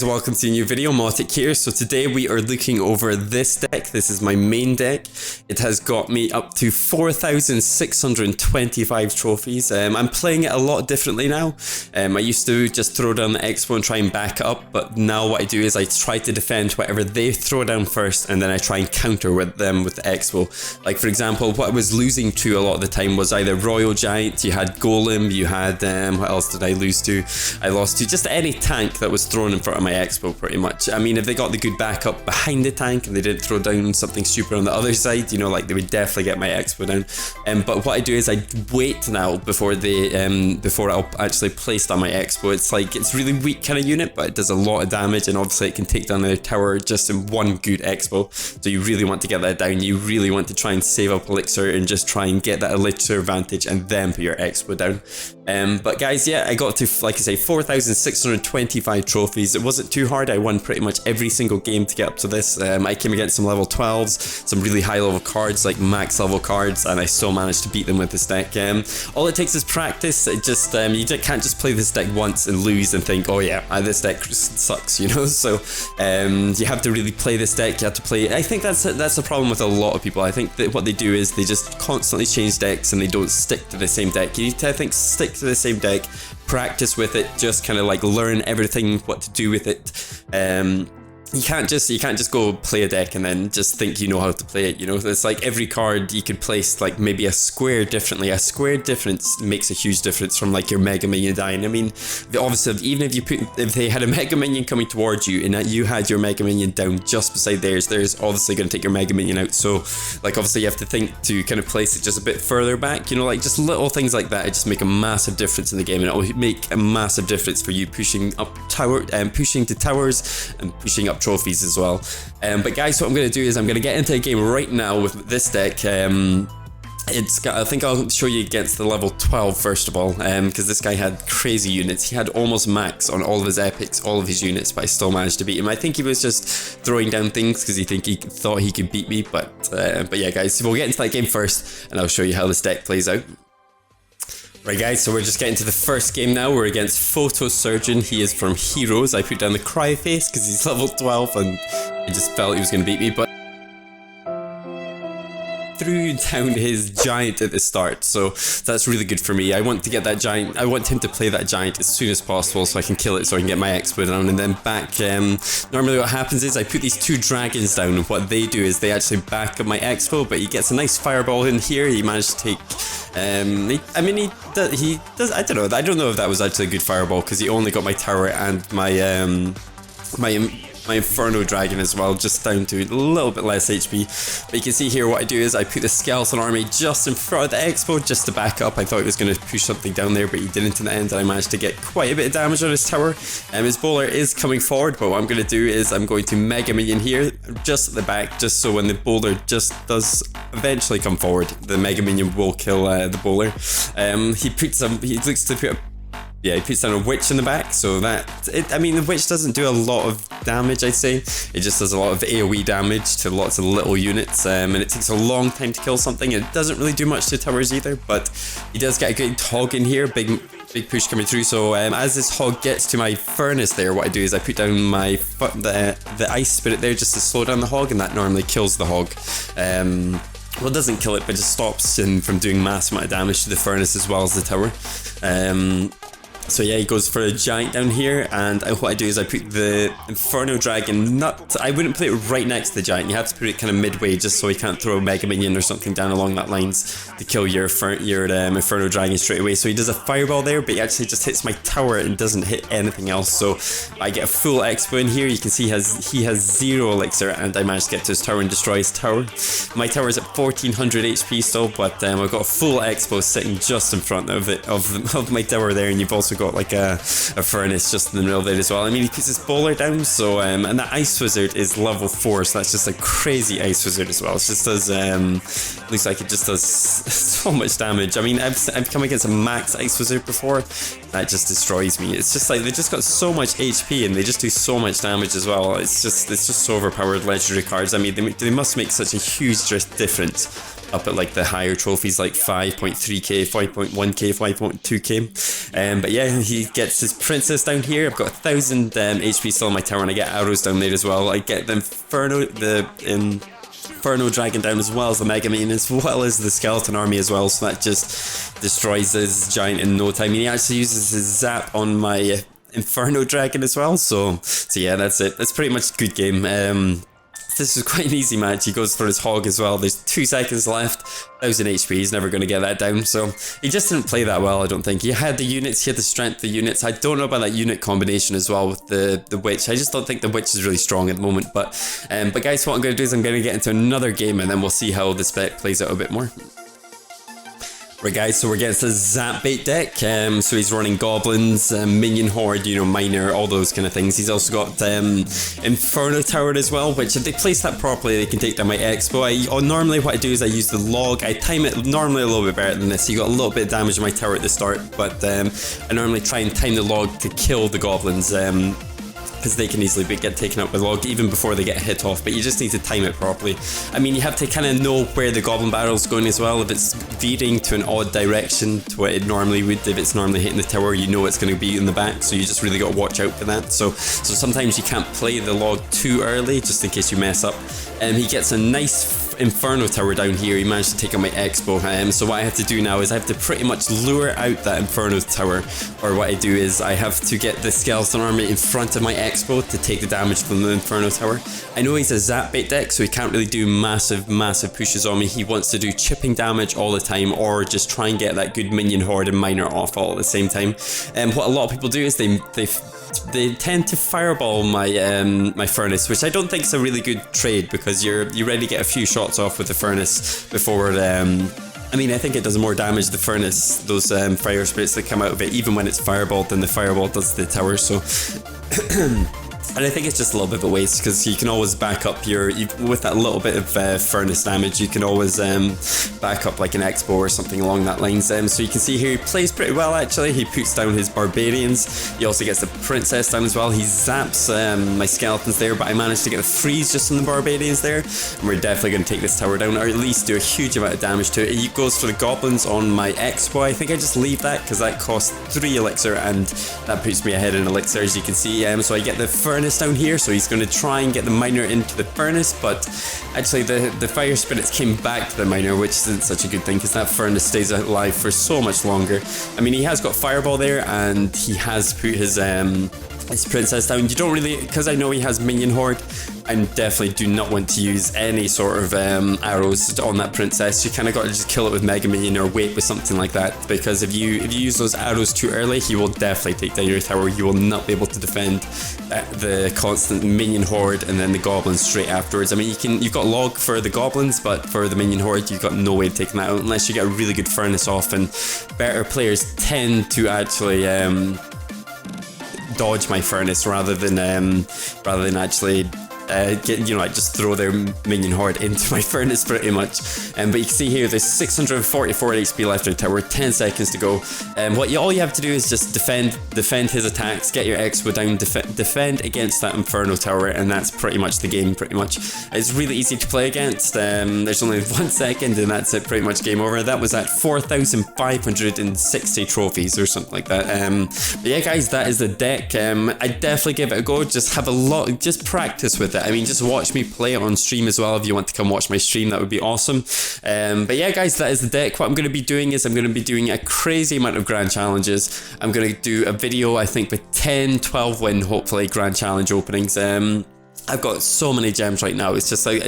guys, welcome to a new video. Motic here. So today we are looking over this deck. This is my main deck. It has got me up to 4,625 trophies. I'm playing it a lot differently now. I used to just throw down the expo and try and back up, but now what I do is I try to defend whatever they throw down first, and then I try and counter with them with the expo. Like for example, what I was losing to a lot of the time was either Royal Giant, you had Golem, you had what else did I lose to? I lost to just any tank that was thrown in front of my expo pretty much. I mean, if they got the good backup behind the tank and they didn't throw down something super on the other side, you know, like they would definitely get my expo down. But what I do is I wait now before I'll actually place down my expo. It's like, it's really weak kind of unit, but it does a lot of damage, and obviously it can take down their tower just in one good expo. So you really want to get that down. You really want to try and save up elixir and just try and get that elixir advantage and then put your expo down. But guys, yeah, I got to, like I say, 4,625 trophies. It wasn't too hard. I won pretty much every single game to get up to this. I came against some level 12s, some really high level cards, like max level cards, and I still managed to beat them with this deck. All it takes is practice. It just you can't just play this deck once and lose and think, oh yeah, this deck sucks, you know. So you have to really play this deck. You have to play. I think that's the problem with a lot of people. I think that what they do is they just constantly change decks and they don't stick to the same deck. You need to, I think, stick to the same deck, practice with it, just kind of like learn everything what to do with it. You can't just go play a deck and then just think you know how to play it, you know. It's like every card you could place like maybe a square differently. A square difference makes a huge difference from like your Mega Minion dying. I mean, obviously even if they had a Mega Minion coming towards you and that you had your Mega Minion down just beside theirs, there's obviously going to take your Mega Minion out. So like obviously you have to think to kind of place it just a bit further back, you know, like just little things like that. It just make a massive difference in the game, and it will make a massive difference for you pushing up pushing to towers and pushing up trophies as well. But guys, what I'm going to do is I'm going to get into a game right now with this deck. I think I'll show you against the level 12 first of all, because this guy had crazy units. He had almost max on all of his epics, all of his units, but I still managed to beat him. I think he was just throwing down things because he thought he could beat me, but yeah guys, we'll get into that game first and I'll show you how this deck plays out. Right guys, so we're just getting to the first game now. We're against Photo Surgeon. He is from Heroes. I put down the Cry Face because he's level 12 and I just felt he was going to beat me, but threw down his giant at the start, so that's really good for me. I want to get that giant. I want him to play that giant as soon as possible so I can kill it, so I can get my expo down and then back. Normally what happens is I put these two dragons down, and what they do is they actually back up my expo, but he gets a nice fireball in here. He managed to take I don't know if that was actually a good fireball because he only got my tower and my my Inferno Dragon as well, just down to a little bit less HP. But you can see here what I do is I put the Skeleton Army just in front of the expo just to back up. I thought he was going to push something down there, but he didn't in the end, and I managed to get quite a bit of damage on his tower. His bowler is coming forward, but what I'm going to do is I'm going to Mega Minion here just at the back, just so when the bowler just does eventually come forward, the Mega Minion will kill the bowler. He looks to put he puts down a witch in the back, so I mean, the witch doesn't do a lot of damage, I'd say. It just does a lot of AoE damage to lots of little units, and it takes a long time to kill something. It doesn't really do much to towers either, but he does get a good hog in here, big push coming through. So as this hog gets to my furnace there, what I do is I put down the ice spirit there just to slow down the hog, and that normally kills the hog. Well, it doesn't kill it, but just stops him from doing massive amount of damage to the furnace as well as the tower. So yeah, he goes for a giant down here, and what I do is I put the Inferno Dragon, I wouldn't put it right next to the giant. You have to put it kind of midway just so he can't throw a Mega Minion or something down along that lines to kill your Inferno Dragon straight away. So he does a fireball there, but he actually just hits my tower and doesn't hit anything else. So I get a full expo in here. You can see he has 0 elixir, and I managed to get to his tower and destroy his tower. My tower is at 1400 HP still, but I've got a full expo sitting just in front of it, of my tower there, and you've also got like a furnace just in the middle of it as well. I mean, he puts his bowler down, so and that ice wizard is level 4, so that's just a crazy ice wizard as well. It just does looks like it just does so much damage. I mean, I've come against a max ice wizard before, that just destroys me. It's just like they just got so much HP and they just do so much damage as well. It's just so overpowered legendary cards. I mean, they must make such a huge difference. up at like the higher trophies, like 5.3k, 5.1k, 5.2k. But yeah, he gets his princess down here. I've got 1000 HP still on my tower, and I get arrows down there as well. I get the Inferno dragon down, as well as the Mega Man, as well as the skeleton army as well, so that just destroys his giant in no time. And he actually uses his zap on my Inferno dragon as well, so yeah, that's it. That's pretty much a good game. This is quite an easy match. He goes for his hog as well. There's 2 seconds left, 1000 HP. He's never going to get that down, so he just didn't play that well, I don't think. He had the units, he had the strength of the units. I don't know about that unit combination as well with the witch. I just don't think the witch is really strong at the moment, but guys, what I'm going to do is I'm going to get into another game, and then we'll see how the spec plays out a bit more. Right guys, so we're getting to the Zap Bait deck, so he's running goblins, minion horde, you know, miner, all those kind of things. He's also got Inferno Tower as well, which if they place that properly, they can take down my Expo. Normally what I do is I use the log, I time it normally a little bit better than this. You got a little bit of damage on my tower at the start, but I normally try and time the log to kill the goblins, because they can easily get taken out by log even before they get hit off, but you just need to time it properly. I mean, you have to kind of know where the goblin barrel's going as well. If it's veering to an odd direction to what it normally would, if it's normally hitting the tower, you know it's going to be in the back, so you just really got to watch out for that. So sometimes you can't play the log too early, just in case you mess up. He gets a nice Inferno Tower down here. He managed to take on my Expo, so what I have to do now is I have to pretty much lure out that Inferno Tower, or what I do is I have to get the skeleton army in front of my Expo to take the damage from the Inferno Tower. I know he's a Zap Bait deck, so he can't really do massive pushes on me. He wants to do chipping damage all the time, or just try and get that good minion horde and miner off all at the same time. What a lot of people do is they tend to fireball my my furnace, which I don't think is a really good trade, because you already get a few shots off with the furnace before I mean, I think it does more damage, the furnace, those fire spirits that come out of it, even when it's fireballed, than the fireball does the tower, so and I think it's just a little bit of a waste, because you can always back up with that little bit of furnace damage, you can always back up like an Expo or something along that lines. So you can see here he plays pretty well actually. He puts down his barbarians, he also gets the princess down as well. He zaps my skeletons there, but I managed to get a freeze just on the barbarians there, and we're definitely going to take this tower down, or at least do a huge amount of damage to it. He goes for the goblins on my Expo. I think I just leave that because that costs 3 elixir, and that puts me ahead in elixir, as you can see. So I get the furnace down here, so he's going to try and get the miner into the furnace, but actually the fire spirits came back to the miner, which isn't such a good thing, because that furnace stays alive for so much longer. I mean, he has got fireball there, and he has put his princess down. You don't really, because I know he has minion horde, I definitely do not want to use any sort of arrows on that princess. You kind of got to just kill it with Mega Minion or wait with something like that, because if you use those arrows too early, he will definitely take down your tower. You will not be able to defend the constant minion horde and then the goblins straight afterwards. I mean, you've got log for the goblins, but for the minion horde, you've got no way of taking that out unless you get a really good furnace off, and better players tend to actually dodge my furnace rather than actually just throw their minion horde into my furnace pretty much. But you can see here there's 644 HP left in the tower, 10 seconds to go. All you have to do is just defend his attacks, get your Expo down, defend against that Inferno Tower, and that's pretty much the game. Pretty much, it's really easy to play against. There's only 1 second, and that's it. Pretty much game over. That was at 4,560 trophies or something like that. But yeah, guys, that is the deck. I definitely give it a go. Just practice with it. I mean, just watch me play it on stream as well. If you want to come watch my stream, that would be awesome. But yeah, guys, that is the deck. What I'm going to be doing is I'm going to be doing a crazy amount of grand challenges. I'm going to do a video, I think, with 10, 12 win, hopefully, grand challenge openings. I've got so many gems right now. It's just like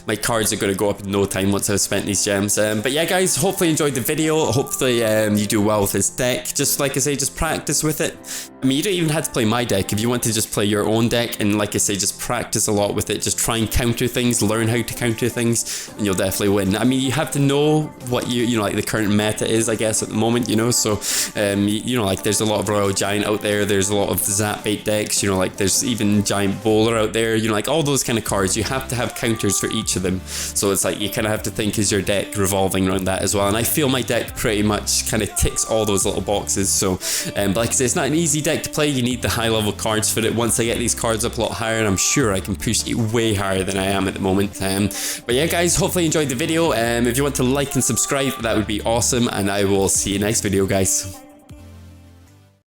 my cards are gonna go up in no time once I've spent these gems. But yeah, guys, hopefully you enjoyed the video. Hopefully you do well with this deck. Just like I say, just practice with it. I mean, you don't even have to play my deck. If you want to just play your own deck, and like I say, just practice a lot with it. Just try and counter things, learn how to counter things, and you'll definitely win. I mean, you have to know what like the current meta is, I guess, at the moment, so like there's a lot of Royal Giant out there, there's a lot of Zap Bait decks, like there's even Giant Bowler out out there, you know, like all those kind of cards, you have to have counters for each of them. So it's like you kind of have to think, is your deck revolving around that as well? And I feel my deck pretty much kind of ticks all those little boxes. So but like I say, it's not an easy deck to play. You need the high level cards for it. Once I get these cards up a lot higher, and I'm sure I can push it way higher than I am at the moment. But yeah guys, hopefully you enjoyed the video. If you want to like and subscribe, that would be awesome, and I will see you next video guys.